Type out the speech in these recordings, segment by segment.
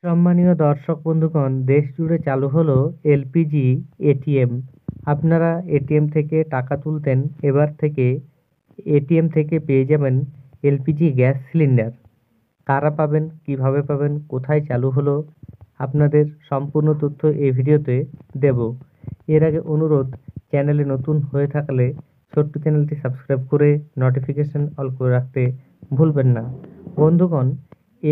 সম্মানীয় দর্শক বন্ধুগণ, দেশ জুড়ে চালু হলো এলপিজি এটিএম। আপনারা এটিএম থেকে টাকা তুলতেন, এবার থেকে এটিএম থেকে পেয়ে যাবেন এলপিজি গ্যাস সিলিন্ডার। কারা পাবেন, কিভাবে পাবেন, কোথায় চালু হলো, আপনাদের সম্পূর্ণ তথ্য এই ভিডিওতে দেব। এর আগে অনুরোধ, চ্যানেলে নতুন হয়ে থাকলে ছোট্ট চ্যানেলটি সাবস্ক্রাইব করে নোটিফিকেশন অল করে রাখতে ভুলবেন না। বন্ধুগণ,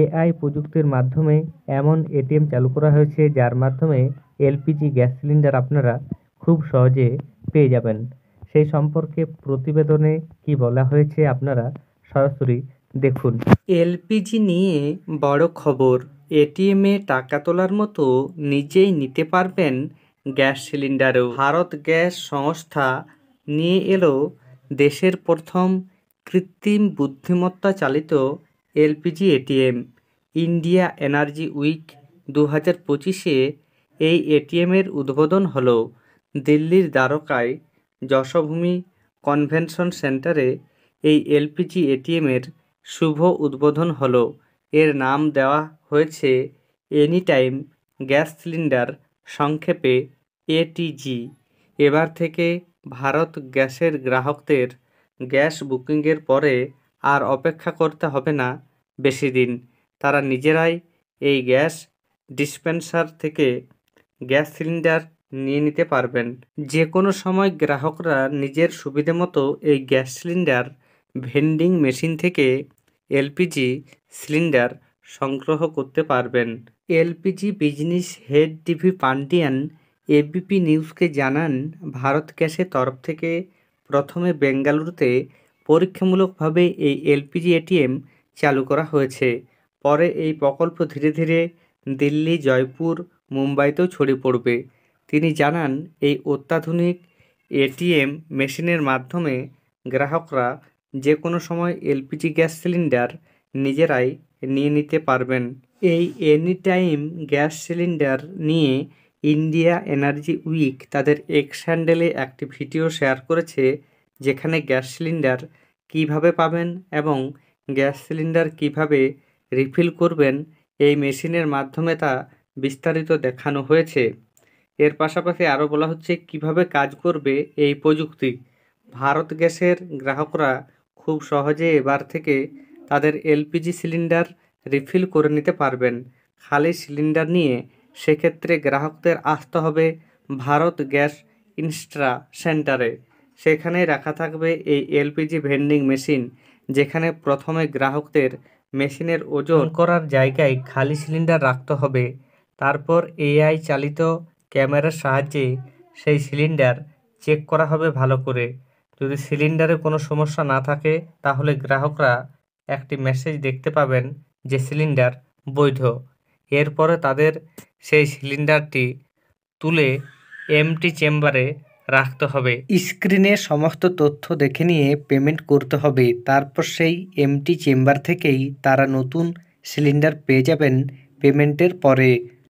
এআই প্রযুক্তির মাধ্যমে এমন এটিএম চালু করা হয়েছে যার মাধ্যমে এলপিজি গ্যাস সিলিন্ডার আপনারা খুব সহজে পেয়ে যাবেন। সেই সম্পর্কে প্রতিবেদনে কি বলা হয়েছে আপনারা সরাসরি দেখুন। এলপিজি নিয়ে বড় খবর। এটিএমে টাকা তোলার মতো নিজেই নিতে পারবেন গ্যাস সিলিন্ডারও। ভারত গ্যাস সংস্থা নিয়ে এলো দেশের প্রথম কৃত্রিম বুদ্ধিমত্তা চালিত LPG ATM. India Energy Week 2025-এ এই এটিএমের উদ্বোধন হলো। দিল্লির দ্বারকায় যশোভূমি কনভেনশন সেন্টারে এই এলপিজি এটিএমের শুভ উদ্বোধন হলো। এর নাম দেওয়া হয়েছে এনি টাইম গ্যাস সিলিন্ডার, সংক্ষেপে এটিজি। এবার থেকে ভারত গ্যাসের গ্রাহকদের গ্যাস বুকিংয়ের পরে আর অপেক্ষা করতে হবে না বেশি দিন। তারা নিজেরাই এই গ্যাস ডিসপেন্সার থেকে গ্যাস সিলিন্ডার নিয়ে নিতে পারবেন। যে কোনো সময় গ্রাহকরা নিজের সুবিধে মতো এই গ্যাস সিলিন্ডার ভেন্ডিং মেশিন থেকে এলপিজি সিলিন্ডার সংগ্রহ করতে পারবেন। LPG business head DV Pandian ABP নিউজকে জানান, ভারত গ্যাসের তরফ থেকে প্রথমে বেঙ্গালুরুতে পরীক্ষামূলকভাবে এই এলপিজি এটিএম চালু করা হয়েছে। পরে এই প্রকল্প ধীরে ধীরে দিল্লি, জয়পুর, মুম্বাইতেও ছড়িয়ে পড়বে। তিনি জানান, এই অত্যাধুনিক এটিএম মেশিনের মাধ্যমে গ্রাহকরা যে কোনো সময় এলপিজি গ্যাস সিলিন্ডার নিজেরাই নিয়ে নিতে পারবেন। এই এনি টাইম গ্যাস সিলিন্ডার নিয়ে ইন্ডিয়া এনার্জি উইক তাদের এক্স হ্যান্ডেলে একটি ভিডিও শেয়ার করেছে, যেখানে গ্যাস সিলিন্ডার কিভাবে পাবেন এবং গ্যাস সিলিন্ডার কিভাবে রিফিল করবেন এই মেশিনের মাধ্যমে তা বিস্তারিত দেখানো হয়েছে। এর পাশাপাশি আরও বলা হচ্ছে কিভাবে কাজ করবে এই প্রযুক্তি। ভারত গ্যাসের গ্রাহকরা খুব সহজে এবার থেকে তাদের এলপিজি সিলিন্ডার রিফিল করে নিতে পারবেন খালি সিলিন্ডার নিয়ে। সেক্ষেত্রে গ্রাহকদের আসতে হবে ভারত গ্যাস ইনস্ট্রা সেন্টারে। সেখানেই রাখা থাকবে এই এলপিজি ভেন্ডিং মেশিন, যেখানে প্রথমে গ্রাহকদের মেশিনের ওজন করার জায়গায় খালি সিলিন্ডার রাখতে হবে। তারপর এআই চালিত ক্যামেরার সাহায্যে সেই সিলিন্ডার চেক করা হবে ভালো করে। যদি সিলিন্ডারে কোনো সমস্যা না থাকে তাহলে গ্রাহকরা একটি মেসেজ দেখতে পাবেন যে সিলিন্ডার বৈধ। এরপরে তাদের সেই সিলিন্ডারটি তুলে এমটি চেম্বারে রাখতে হবে। স্ক্রিনে সমস্ত তথ্য দেখে নিয়ে পেমেন্ট করতে হবে। তারপর সেই এমটি চেম্বার থেকেই তারা নতুন সিলিন্ডার পেয়ে যাবেন পেমেন্টের পরে।